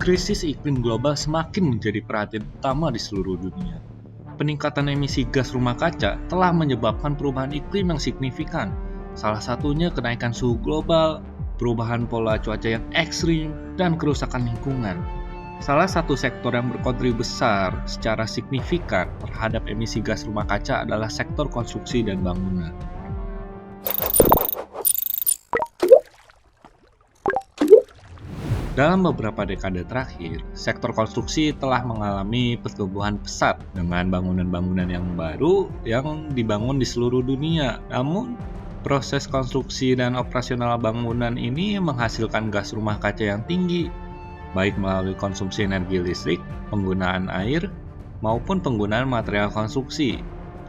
Krisis iklim global semakin menjadi perhatian utama di seluruh dunia. Peningkatan emisi gas rumah kaca telah menyebabkan perubahan iklim yang signifikan. Salah satunya kenaikan suhu global, perubahan pola cuaca yang ekstrim, dan kerusakan lingkungan. Salah satu sektor yang berkontribusi besar secara signifikan terhadap emisi gas rumah kaca adalah sektor konstruksi dan bangunan. Dalam beberapa dekade terakhir, sektor konstruksi telah mengalami pertumbuhan pesat dengan bangunan-bangunan yang baru yang dibangun di seluruh dunia. Namun, proses konstruksi dan operasional bangunan ini menghasilkan gas rumah kaca yang tinggi, baik melalui konsumsi energi listrik, penggunaan air, maupun penggunaan material konstruksi.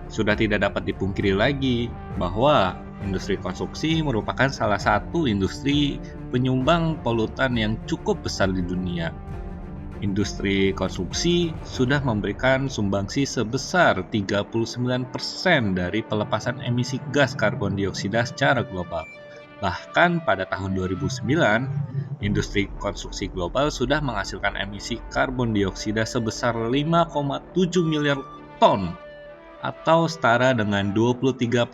Sudah tidak dapat dipungkiri lagi bahwa industri konstruksi merupakan salah satu industri penyumbang polutan yang cukup besar di dunia. Industri konstruksi sudah memberikan sumbangsi sebesar 39% dari pelepasan emisi gas karbon dioksida secara global. Bahkan pada tahun 2009, industri konstruksi global sudah menghasilkan emisi karbon dioksida sebesar 5,7 miliar ton atau setara dengan 23%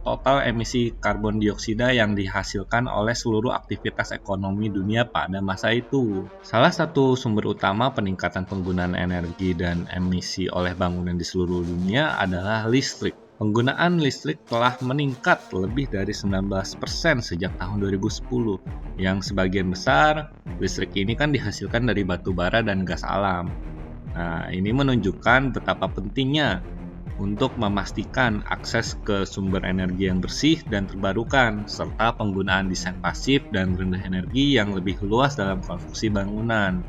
total emisi karbon dioksida yang dihasilkan oleh seluruh aktivitas ekonomi dunia pada masa itu. Salah satu sumber utama peningkatan penggunaan energi dan emisi oleh bangunan di seluruh dunia adalah listrik. Penggunaan listrik telah meningkat lebih dari 19% sejak tahun 2010, yang sebagian besar listrik ini kan dihasilkan dari batu bara dan gas alam. Nah, ini menunjukkan betapa pentingnya untuk memastikan akses ke sumber energi yang bersih dan terbarukan, serta penggunaan desain pasif dan rendah energi yang lebih luas dalam konstruksi bangunan.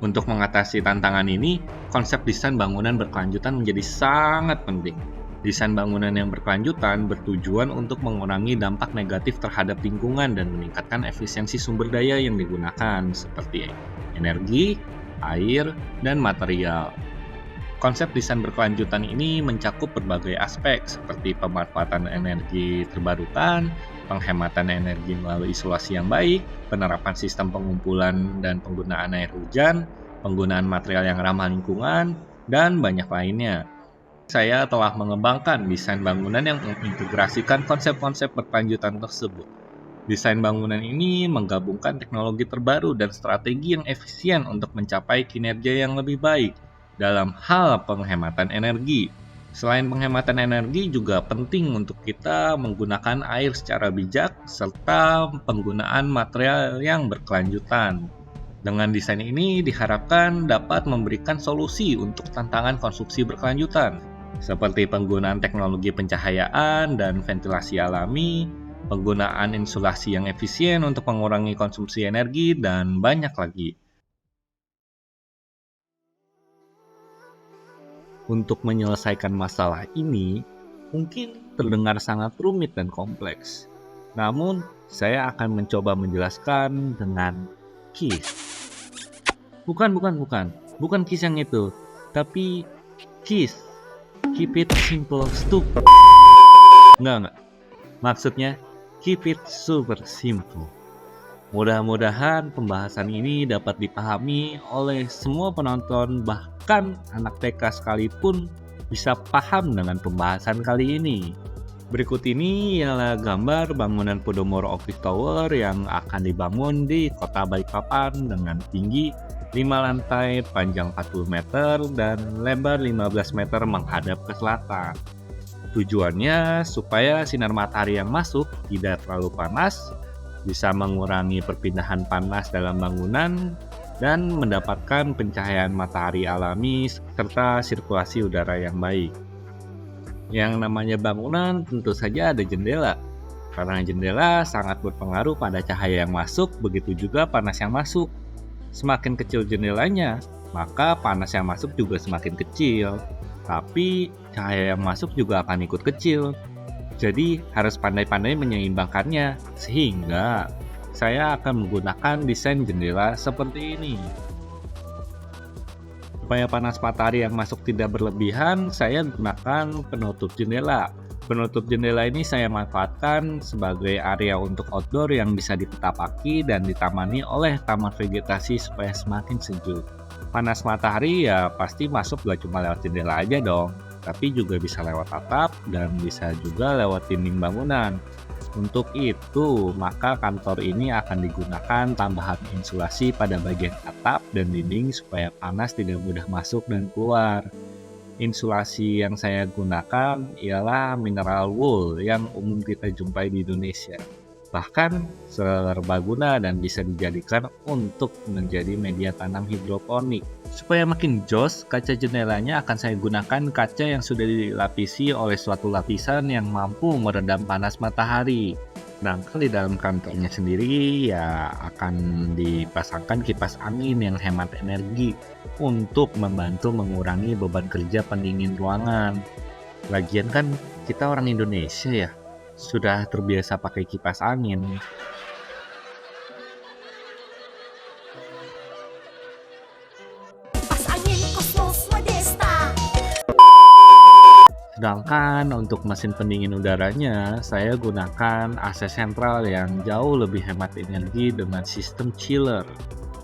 Untuk mengatasi tantangan ini, konsep desain bangunan berkelanjutan menjadi sangat penting. Desain bangunan yang berkelanjutan bertujuan untuk mengurangi dampak negatif terhadap lingkungan dan meningkatkan efisiensi sumber daya yang digunakan, seperti energi, air, dan material. Konsep desain berkelanjutan ini mencakup berbagai aspek seperti pemanfaatan energi terbarukan, penghematan energi melalui isolasi yang baik, penerapan sistem pengumpulan dan penggunaan air hujan, penggunaan material yang ramah lingkungan, dan banyak lainnya. Saya telah mengembangkan desain bangunan yang mengintegrasikan konsep-konsep berkelanjutan tersebut. Desain bangunan ini menggabungkan teknologi terbaru dan strategi yang efisien untuk mencapai kinerja yang lebih baik dalam hal penghematan energi. Selain penghematan energi, juga penting untuk kita menggunakan air secara bijak serta penggunaan material yang berkelanjutan. Dengan desain ini diharapkan dapat memberikan solusi untuk tantangan konstruksi berkelanjutan, seperti penggunaan teknologi pencahayaan dan ventilasi alami, penggunaan insulasi yang efisien untuk mengurangi konsumsi energi, dan banyak lagi. Untuk menyelesaikan masalah ini, mungkin terdengar sangat rumit dan kompleks. Namun, saya akan mencoba menjelaskan dengan KISS. Bukan KISS yang itu, tapi KISS. Keep it simple, stupid. Enggak. Maksudnya, keep it super simple. Mudah-mudahan pembahasan ini dapat dipahami oleh semua penonton, bahkan anak TK sekalipun bisa paham dengan pembahasan kali ini. Berikut ini ialah gambar bangunan Podomoro Office Tower yang akan dibangun di Kota Balikpapan dengan tinggi 5 lantai, panjang 40 meter, dan lebar 15 meter menghadap ke selatan. Tujuannya supaya sinar matahari yang masuk tidak terlalu panas, bisa mengurangi perpindahan panas dalam bangunan, dan mendapatkan pencahayaan matahari alami serta sirkulasi udara yang baik. Yang namanya bangunan tentu saja ada jendela, karena jendela sangat berpengaruh pada cahaya yang masuk, begitu juga panas yang masuk. Semakin kecil jendelanya, maka panas yang masuk juga semakin kecil, tapi cahaya yang masuk juga akan ikut kecil. Jadi harus pandai-pandai menyeimbangkannya, sehingga saya akan menggunakan desain jendela seperti ini. Supaya panas matahari yang masuk tidak berlebihan, saya gunakan penutup jendela. Penutup jendela ini saya manfaatkan sebagai area untuk outdoor yang bisa dipetapaki dan ditamani oleh taman vegetasi supaya semakin sejuk. Panas matahari ya pasti masuk gak cuma lewat jendela aja dong, tapi juga bisa lewat atap dan bisa juga lewat dinding bangunan. Untuk itu, maka kantor ini akan digunakan tambahan insulasi pada bagian atap dan dinding supaya panas tidak mudah masuk dan keluar. Insulasi yang saya gunakan ialah mineral wool yang umum kita jumpai di Indonesia. Bahkan serbaguna dan bisa dijadikan untuk menjadi media tanam hidroponik. Supaya makin jos, kaca jendelanya akan saya gunakan kaca yang sudah dilapisi oleh suatu lapisan yang mampu meredam panas matahari. Sedangkan di dalam kantornya sendiri ya akan dipasangkan kipas angin yang hemat energi untuk membantu mengurangi beban kerja pendingin ruangan. Lagian kan kita orang Indonesia ya, sudah terbiasa pakai kipas angin. Kipas angin Cosmos Modesta. Sedangkan untuk mesin pendingin udaranya, saya gunakan AC sentral yang jauh lebih hemat energi dengan sistem chiller.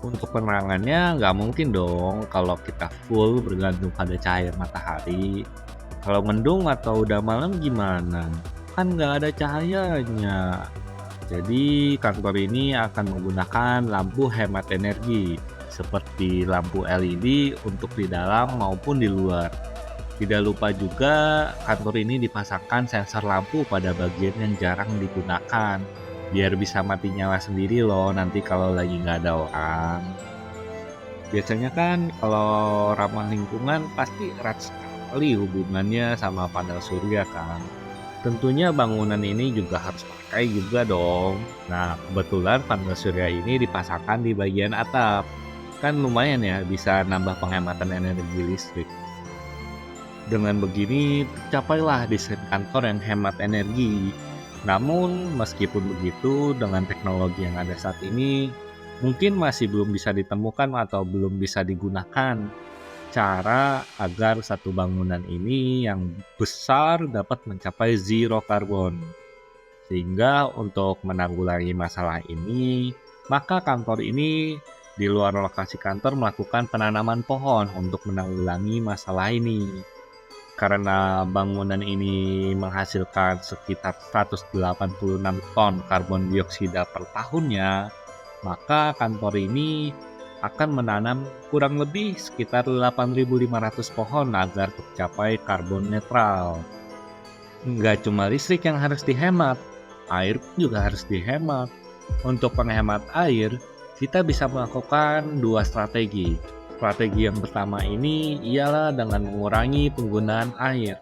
Untuk penerangannya nggak mungkin dong kalau kita full bergantung pada cahaya matahari. Kalau mendung atau udah malam gimana? Kan nggak ada cahayanya. Jadi kantor ini akan menggunakan lampu hemat energi seperti lampu LED untuk di dalam maupun di luar. Tidak lupa juga kantor ini dipasangkan sensor lampu pada bagian yang jarang digunakan biar bisa mati nyala sendiri loh nanti kalau lagi nggak ada orang. Biasanya kan kalau ramah lingkungan pasti erat sekali hubungannya sama panel surya kan. Tentunya bangunan ini juga harus pakai juga dong. Nah, kebetulan panel surya ini dipasangkan di bagian atap. Kan lumayan ya, bisa nambah penghematan energi listrik. Dengan begini, tercapailah desain kantor yang hemat energi. Namun, meskipun begitu, dengan teknologi yang ada saat ini, mungkin masih belum bisa ditemukan atau belum bisa digunakan cara agar satu bangunan ini yang besar dapat mencapai zero carbon. Sehingga untuk menanggulangi masalah ini, maka kantor ini di luar lokasi kantor melakukan penanaman pohon untuk menanggulangi masalah ini. Karena bangunan ini menghasilkan sekitar 186 ton karbon dioksida per tahunnya, maka kantor ini akan menanam kurang lebih sekitar 8.500 pohon agar tercapai karbon netral. Nggak cuma listrik yang harus dihemat, air pun juga harus dihemat. Untuk penghemat air, kita bisa melakukan dua strategi. Strategi yang pertama ini ialah dengan mengurangi penggunaan air.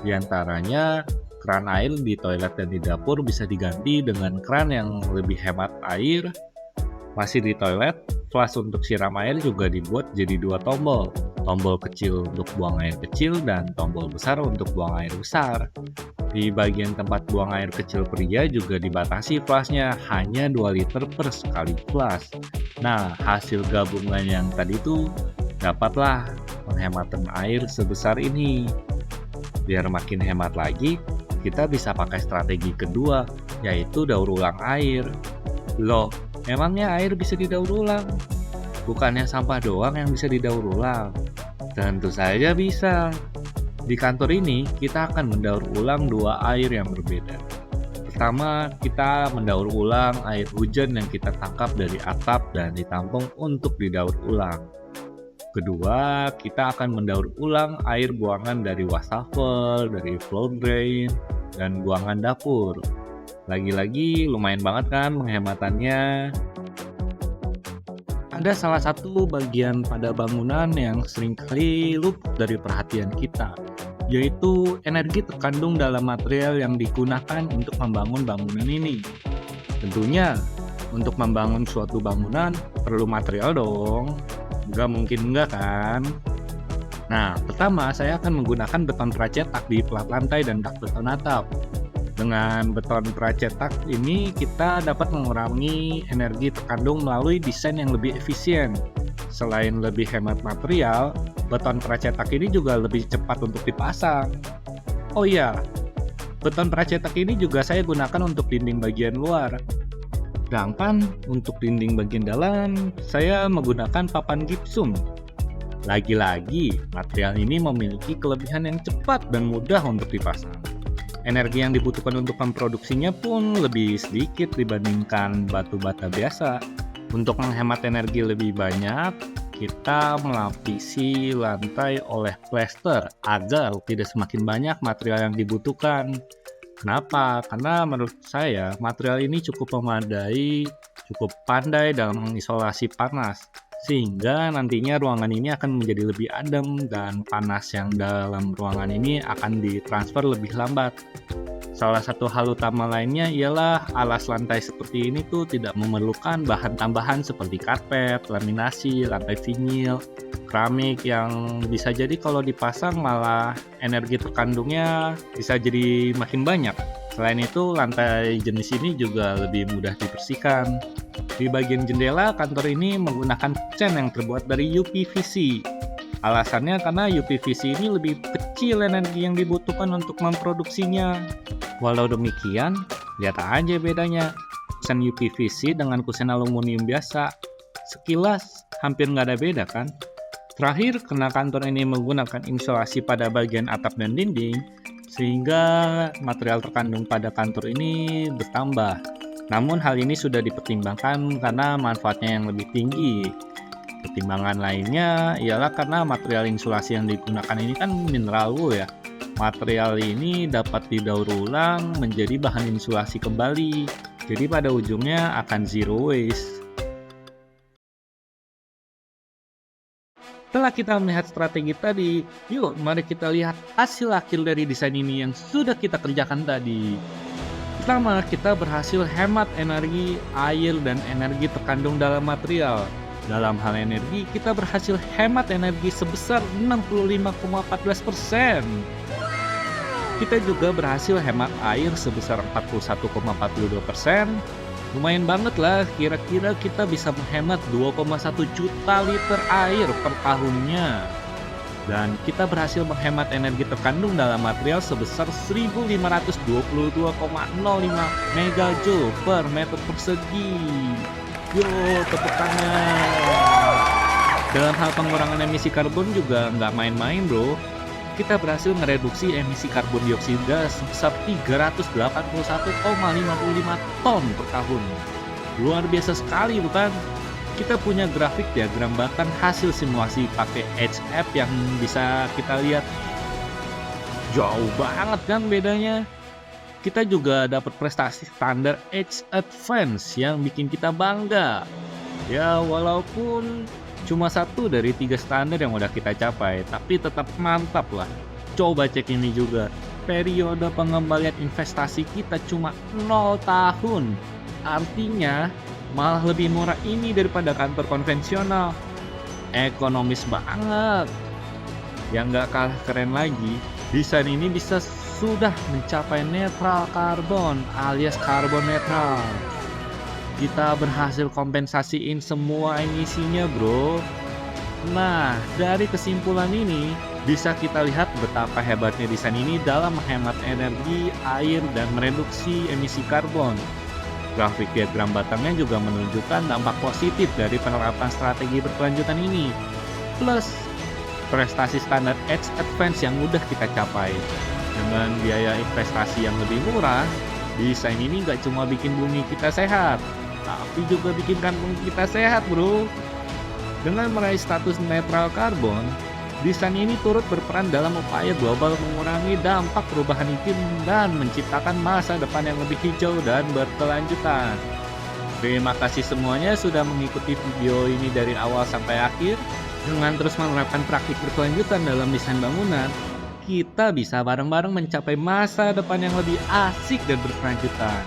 Di antaranya, keran air di toilet dan di dapur bisa diganti dengan keran yang lebih hemat air. Masih di toilet, flash untuk siram air juga dibuat jadi dua tombol. Tombol kecil untuk buang air kecil dan tombol besar untuk buang air besar. Di bagian tempat buang air kecil pria juga dibatasi flashnya hanya 2 liter per sekali flash. Nah, hasil gabungan yang tadi itu dapatlah penghematan air sebesar ini. Biar makin hemat lagi, kita bisa pakai strategi kedua, yaitu daur ulang air. Loh, emangnya air bisa didaur ulang? Bukannya sampah doang yang bisa didaur ulang? Tentu saja bisa. Di kantor ini, kita akan mendaur ulang dua air yang berbeda. Pertama, kita mendaur ulang air hujan yang kita tangkap dari atap dan ditampung untuk didaur ulang. Kedua, kita akan mendaur ulang air buangan dari wastafel, dari floor drain, dan buangan dapur. Lagi-lagi lumayan banget kan penghematannya. Ada salah satu bagian pada bangunan yang seringkali luput dari perhatian kita, yaitu energi terkandung dalam material yang digunakan untuk membangun bangunan ini. Tentunya, untuk membangun suatu bangunan perlu material dong. Nggak mungkin enggak kan? Nah, pertama saya akan menggunakan beton pracetak di plat lantai dan dak beton atap. Dengan beton pracetak ini kita dapat mengurangi energi terkandung melalui desain yang lebih efisien. Selain lebih hemat material, beton pracetak ini juga lebih cepat untuk dipasang. Oh iya, Beton pracetak ini juga saya gunakan untuk dinding bagian luar. Sedangkan untuk dinding bagian dalam, saya menggunakan papan gipsum. Lagi-lagi, material ini memiliki kelebihan yang cepat dan mudah untuk dipasang. Energi yang dibutuhkan untuk memproduksinya pun lebih sedikit dibandingkan batu bata biasa. Untuk menghemat energi lebih banyak, kita melapisi lantai oleh plester agar tidak semakin banyak material yang dibutuhkan. Kenapa? Karena menurut saya material ini cukup memadai, cukup pandai dalam mengisolasi panas, sehingga nantinya ruangan ini akan menjadi lebih adem dan panas yang dalam ruangan ini akan ditransfer lebih lambat. Salah satu hal utama lainnya ialah alas lantai seperti ini tuh tidak memerlukan bahan tambahan seperti karpet, laminasi, lantai vinil, keramik yang bisa jadi kalau dipasang malah energi terkandungnya bisa jadi makin banyak. Selain itu, lantai jenis ini juga lebih mudah dibersihkan. Di bagian jendela, kantor ini menggunakan cat yang terbuat dari UPVC. Alasannya karena UPVC ini lebih kecil energi yang dibutuhkan untuk memproduksinya. Walau demikian, lihat aja bedanya kusen UPVC dengan kusen aluminium biasa. Sekilas hampir nggak ada beda kan? Terakhir, karena kantor ini menggunakan insulasi pada bagian atap dan dinding, sehingga material terkandung pada kantor ini bertambah. Namun hal ini sudah dipertimbangkan karena manfaatnya yang lebih tinggi. Pertimbangan lainnya ialah karena material insulasi yang digunakan ini kan mineral wool ya. Material ini dapat didaur ulang menjadi bahan insulasi kembali. Jadi pada ujungnya akan zero waste. Setelah kita melihat strategi tadi, yuk mari kita lihat hasil akhir dari desain ini yang sudah kita kerjakan tadi. Pertama, kita berhasil hemat energi, air, dan energi terkandung dalam material. Dalam hal energi, kita berhasil hemat energi sebesar 65,14%. Kita juga berhasil hemat air sebesar 41,42%. Lumayan banget lah, kira-kira kita bisa menghemat 2,1 juta liter air per tahunnya. Dan kita berhasil menghemat energi terkandung dalam material sebesar 1522,05 megajoule per meter persegi. Yo, tepuk tangan. Dalam hal pengurangan emisi karbon juga nggak main-main bro. Kita berhasil mereduksi emisi karbon dioksida sebesar 381,55 ton per tahun. Luar biasa sekali bukan? Kita punya grafik diagram bahkan hasil simulasi pakai HF yang bisa kita lihat. Jauh banget kan bedanya? Kita juga dapat prestasi standar H Advance yang bikin kita bangga. Ya walaupun cuma 1 dari 3 standar yang udah kita capai, tapi tetap mantap lah. Coba cek ini juga. Periode pengembalian investasi kita cuma 0 tahun. Artinya malah lebih murah ini daripada kantor konvensional. Ekonomis banget. Yang gak kalah keren lagi, desain ini bisa sudah mencapai netral karbon alias karbon netral. Kita berhasil kompensasiin semua emisinya bro. Nah, dari kesimpulan ini bisa kita lihat betapa hebatnya desain ini dalam menghemat energi, air, dan mereduksi emisi karbon. Grafik diagram batangnya juga menunjukkan dampak positif dari penerapan strategi berkelanjutan ini. Plus, prestasi standar H Advance yang mudah kita capai. Dengan biaya investasi yang lebih murah, desain ini gak cuma bikin bumi kita sehat, tapi juga bikin kantong kita sehat bro. Dengan meraih status netral karbon, desain ini turut berperan dalam upaya global mengurangi dampak perubahan iklim dan menciptakan masa depan yang lebih hijau dan berkelanjutan. Terima kasih semuanya sudah mengikuti video ini dari awal sampai akhir. Dengan terus menerapkan praktik berkelanjutan dalam desain bangunan, kita bisa bareng-bareng mencapai masa depan yang lebih asik dan berkelanjutan.